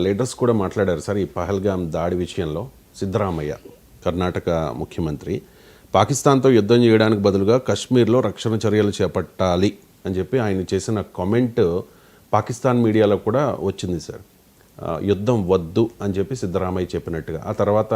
Leaders కూడా మాట్లాడారు sir ఈ పహల్గాం దాడి విషయంలో. సిద్ధరామయ్య కర్ణాటక ముఖ్యమంత్రి పాకిస్తాన్తో యుద్ధం చేయడానికి బదులుగా కశ్మీర్లో రక్షణ చర్యలు చేపట్టాలి అని చెప్పి ఆయన చేసిన కామెంట్ పాకిస్తాన్ మీడియాలో కూడా వచ్చింది సార్. యుద్ధం వద్దు అని చెప్పి సిద్ధరామయ్య చెప్పినట్టుగా ఆ తర్వాత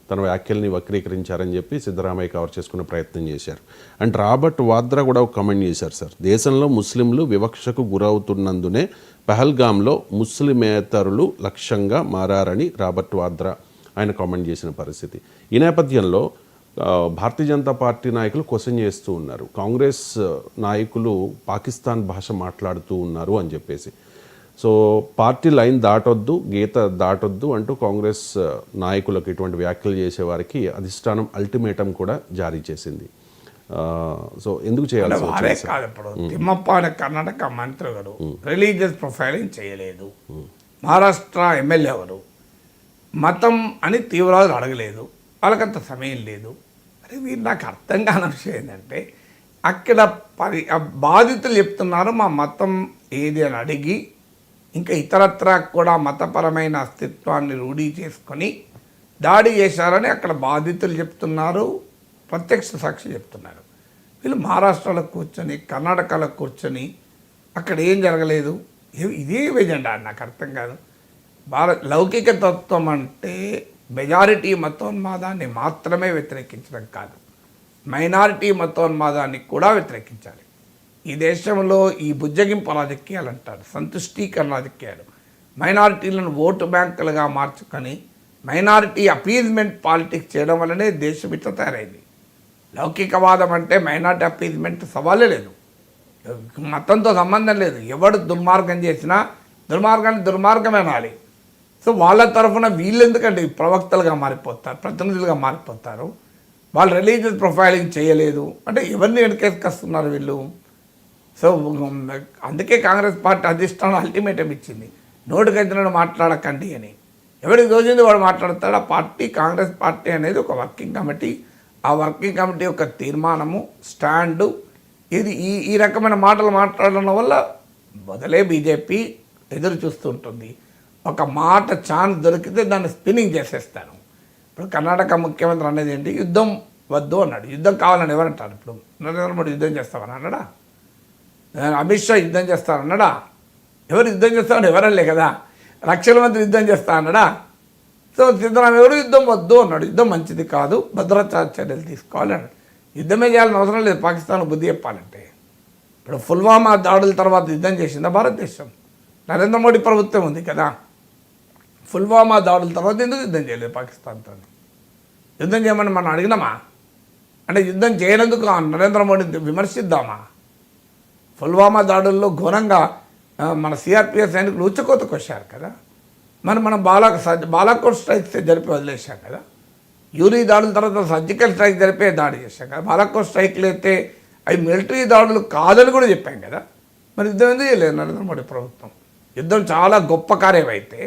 తన వ్యాఖ్యల్ని వక్రీకరించారని చెప్పి సిద్ధరామయ్య కవర్ చేసుకునే ప్రయత్నం చేశారు. అండ్ రాబర్ట్ వాద్రా కూడా ఒక కామెంట్ చేశారు సార్. దేశంలో ముస్లింలు వివక్షకు గురవుతున్నందునే పహల్గాంలో ముస్లిమేతరులు లక్ష్యంగా మారారని రాబర్ట్ వాద్రా ఆయన కామెంట్ చేసిన పరిస్థితి. ఈ నేపథ్యంలో భారతీయ జనతా పార్టీ నాయకులు క్వశ్చన్ చేస్తూ ఉన్నారు, కాంగ్రెస్ నాయకులు పాకిస్తాన్ భాష మాట్లాడుతూ ఉన్నారు అని చెప్పేసి. సో పార్టీ లైన్ దాటొద్దు, గీత దాటొద్దు అంటూ కాంగ్రెస్ నాయకులకు ఇటువంటి వ్యాఖ్యలు చేసేవారికి అధిష్టానం అల్టిమేటం కూడా జారీ చేసింది. సో ఎందుకు చేయాలి? ఇప్పుడు తిమ్మప్ప అనే కర్ణాటక మంత్రి గారు రిలీజియస్ ప్రొఫైలింగ్ చేయలేదు. మహారాష్ట్ర ఎమ్మెల్యే గారు మతం అని తీవ్రవాదులు అడగలేదు, వాళ్ళకంత సమయం లేదు. అరే వీరు నాకు అర్థం కాని విషయం ఏంటంటే అక్కడ బాధితులు చెప్తున్నారు మా మతం ఏది అని అడిగి ఇంకా ఇతరత్రా కూడా మతపరమైన అస్తిత్వాన్ని రూఢీ చేసుకొని దాడి చేశారని అక్కడ బాధితులు చెప్తున్నారు, ప్రత్యక్ష సాక్షి చెప్తున్నారు. వీళ్ళు మహారాష్ట్రలో కూర్చొని కర్ణాటకలో కూర్చొని అక్కడ ఏం జరగలేదు, ఇదే ఎజెండా నాకు అర్థం కాదు. లౌకిక తత్వం అంటే మెజారిటీ మతోన్మాదాన్ని మాత్రమే వ్యతిరేకించడం కాదు, మైనారిటీ మతోన్మాదాన్ని కూడా వ్యతిరేకించాలి. ఈ దేశంలో ఈ బుజ్జగింపు రాజకీయాలు అంటారు, సంతుష్టీకరణ రాజకీయాలు, మైనారిటీలను ఓటు బ్యాంకులుగా మార్చుకొని మైనారిటీ అపీజ్మెంట్ పాలిటిక్స్ చేయడం వల్లనే దేశం ఇట్లా తయారైంది. లౌకికవాదం అంటే మైనారిటీ అపీజ్మెంట్ సవాలే లేదు, మతంతో సంబంధం లేదు. ఎవడు దుర్మార్గం చేసినా దుర్మార్గాన్ని దుర్మార్గమే అనాలి. సో వాళ్ళ తరఫున వీళ్ళు ఎందుకంటే ప్రవక్తలుగా మారిపోతారు, ప్రతినిధులుగా మారిపోతారు. వాళ్ళు రిలీజియస్ ప్రొఫైలింగ్ చేయలేదు అంటే ఎవరిని వెనకేసుకొస్తున్నారు వీళ్ళు? సో అందుకే కాంగ్రెస్ పార్టీ అధిష్టానం అల్టిమేటం ఇచ్చింది, నోటికైతే మాట్లాడకండి అని. ఎవరికి తోచింది వాడు మాట్లాడతాడు. ఆ పార్టీ కాంగ్రెస్ పార్టీ అనేది ఒక వర్కింగ్ కమిటీ, ఆ వర్కింగ్ కమిటీ యొక్క తీర్మానము స్టాండు ఇది ఈ రకమైన మాటలు మాట్లాడడం వల్ల మొదలే బీజేపీ ఎదురు చూస్తుంటుంది. ఒక మాట ఛాన్స్ దొరికితే దాన్ని స్పిన్నింగ్ చేసేస్తాను. ఇప్పుడు కర్ణాటక ముఖ్యమంత్రి అనేది ఏంటి, యుద్ధం వద్దు అన్నాడు. యుద్ధం కావాలని ఎవరంటారు? ఇప్పుడు నరేంద్ర మోడీ యుద్ధం చేస్తామని అన్నాడా? అమిత్ షా యుద్ధం చేస్తారన్నాడా? ఎవరు యుద్ధం చేస్తామని ఎవరలే కదా. లక్షల మంది యుద్ధం చేస్తా అన్నాడా? సో సిద్ధరామయ్య ఎవరు యుద్ధం వద్దు అన్నాడు. యుద్ధం మంచిది కాదు, భద్రతా చర్యలు తీసుకోవాలి అన్నాడు. యుద్ధమే చేయాలని అవసరం లేదు పాకిస్తాన్ బుద్ధి చెప్పాలంటే. ఇప్పుడు పుల్వామా దాడుల తర్వాత యుద్ధం చేసిందా భారతదేశం? నరేంద్ర మోడీ ప్రభుత్వం ఉంది కదా. పుల్వామా దాడుల తర్వాత ఎందుకు యుద్ధం చేయలేదు పాకిస్తాన్తో? యుద్ధం చేయమని మనం అడిగినామా? అంటే యుద్ధం చేయనందుకు నరేంద్ర మోడీని విమర్శిద్దామా? పుల్వామా దాడుల్లో ఘోరంగా మన సిఆర్పిఎఫ్ సైనికులు ఉచ్చకోతకు వచ్చారు కదా. మనం బాలాకోట్ స్ట్రైక్స్ జరిపి వదిలేసాం కదా. యూరీ దాడుల తర్వాత సర్జికల్ స్ట్రైక్ జరిపే దాడి చేశాం కదా. బాలాకోట్ స్ట్రైక్లు అయితే అవి మిలిటరీ దాడులు కాదని కూడా చెప్పాం కదా. మరి యుద్ధం ఎందుకు చేయలేదు నరేంద్ర మోడీ ప్రభుత్వం? యుద్ధం చాలా గొప్ప కార్యం అయితే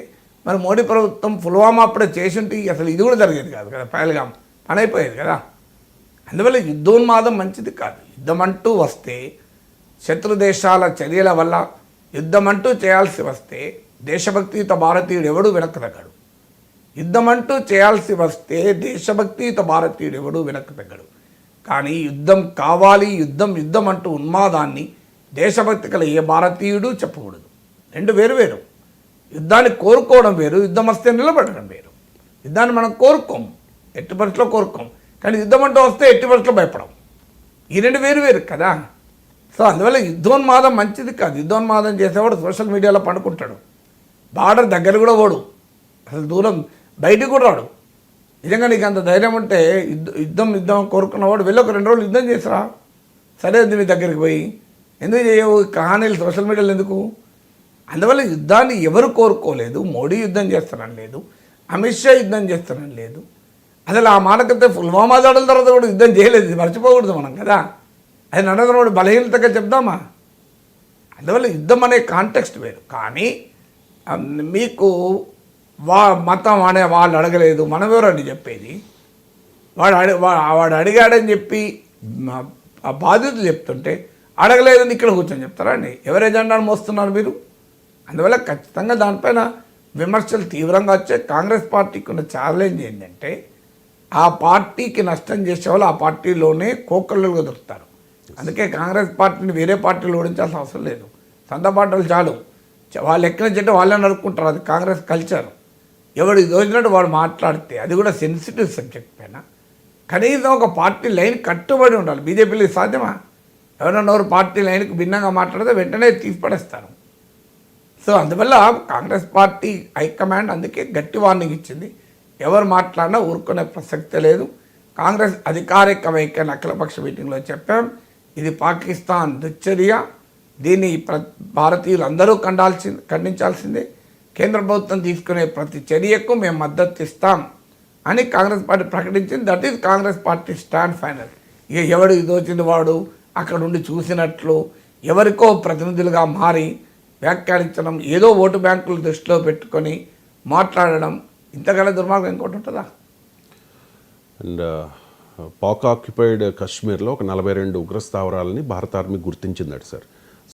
మరి మోడీ ప్రభుత్వం పుల్వామా అప్పుడే చేసింటే అసలు ఇది కూడా జరిగేది కాదు కదా, పహల్గాం పని అయిపోయేది కదా. అందువల్ల యుద్ధోన్మాదం మంచిది కాదు. యుద్ధం అంటూ వస్తే శత్రు దేశాల చర్యల వల్ల యుద్ధం అంటూ చేయాల్సి వస్తే దేశభక్తియుత భారతీయుడు ఎవడూ వెనక్కి తగ్గడు. యుద్ధం అంటూ చేయాల్సి వస్తే దేశభక్తియుత భారతీయుడు ఎవడూ వెనక్కి తగ్గడు. కానీ యుద్ధం కావాలి, యుద్ధం అంటూ ఉన్మాదాన్ని దేశభక్తి కల ఏ భారతీయుడు చెప్పకూడదు. రెండు వేరు వేరు. యుద్ధాన్ని కోరుకోవడం వేరు, యుద్ధం వస్తే నిలబడడం వేరు. యుద్ధాన్ని మనం కోరుకోం, ఎట్టి పరిస్థితిలో కోరుకోం. కానీ యుద్ధం అంటూ వస్తే ఎట్టి పరిస్థితిలో భయపడం. ఈ రెండు వేరు వేరు కదా. సో అందువల్ల యుద్ధోన్మాదం మంచిది కాదు. యుద్ధోన్మాదం చేసేవాడు సోషల్ మీడియాలో పండుకుంటాడు, బార్డర్ దగ్గర కూడా పోడు, అసలు దూరం బయటికి కూడా రాడు. నిజంగా నీకు అంత ధైర్యం ఉంటే యుద్ధం కోరుకున్నవాడు వెళ్ళి ఒక 2 రోజులు యుద్ధం చేసిరా, సరే ఉంది మీ దగ్గరికి పోయి. ఎందుకు చేయవు కహానీలు సోషల్ మీడియాలో ఎందుకు? అందువల్ల యుద్ధాన్ని ఎవరు కోరుకోలేదు. మోడీ యుద్ధం చేస్తానని లేదు, అమిత్ షా యుద్ధం చేస్తానని లేదు. అసలు ఆ మాటకైతే పుల్వామా దాడుల తర్వాత కూడా యుద్ధం చేయలేదు, మర్చిపోకూడదు మనం కదా. అది నరేంద్ర మోడీ బలహీనతగా చెప్దామా? అందువల్ల యుద్ధం అనే కాంటెక్స్ట్ వేరు. కానీ మీకు మతం అనే వాళ్ళు అడగలేదు, మనం ఎవరండి చెప్పేది? వాడు అడిగాడని చెప్పి ఆ బాధ్యతలు చెప్తుంటే అడగలేదని ఇక్కడ కూర్చొని చెప్తారా అండి? ఎవరి ఎజెండాను మోస్తున్నారు మీరు? అందువల్ల ఖచ్చితంగా దానిపైన విమర్శలు తీవ్రంగా వచ్చాయి. కాంగ్రెస్ పార్టీకి ఉన్న ఛాలెంజ్ ఏంటంటే ఆ పార్టీకి నష్టం చేసే వాళ్ళు ఆ పార్టీలోనే కోకళ్ళుగా దొరుకుతారు. అందుకే కాంగ్రెస్ పార్టీని వేరే పార్టీలు ఓడించాల్సిన అవసరం లేదు. సొంత పార్టీలు చాలు, వాళ్ళు ఎక్కడ చెట్టు వాళ్ళే నడుపుకుంటారు. అది కాంగ్రెస్ కల్చర్. ఎవడు దోచినట్టు వాడు మాట్లాడితే, అది కూడా సెన్సిటివ్ సబ్జెక్ట్ పైన కనీసం ఒక పార్టీ లైన్ కట్టుబడి ఉండాలి. బీజేపీలో సాధ్యమా? ఎవరన్నా పార్టీ లైన్కి భిన్నంగా మాట్లాడితే వెంటనే తీసిపడేస్తారు. సో అందువల్ల కాంగ్రెస్ పార్టీ హైకమాండ్ అందుకే గట్టి వార్నింగ్ ఇచ్చింది. ఎవరు మాట్లాడినా ఊరుకునే ప్రసక్తే లేదు. కాంగ్రెస్ అధికారిక వైఖరి అఖిలపక్ష మీటింగ్లో చెప్పాం, ఇది పాకిస్తాన్ దుశ్చర్య, దీన్ని భారతీయులు అందరూ ఖండించాల్సిందే. కేంద్ర ప్రభుత్వం తీసుకునే ప్రతి చర్యకు మేము మద్దతు ఇస్తాం అని కాంగ్రెస్ పార్టీ ప్రకటించింది. That is Congress party stand final. ఇక ఎవడు దోచింది వాడు అక్కడ ఉండి చూసినట్లు ఎవరికో ప్రతినిధులుగా మారి వ్యాఖ్యానించడం, ఏదో ఓటు బ్యాంకులు దృష్టిలో పెట్టుకొని మాట్లాడడం, ఇంతకన్నా దుర్మార్గం ఇంకోటి ఉంటుందా? అండ్ పాక్ ఆక్యుపైడ్ కశ్మీర్లో ఒక 42 ఉగ్ర స్థావరాలని భారత ఆర్మీ గుర్తించిందట సార్.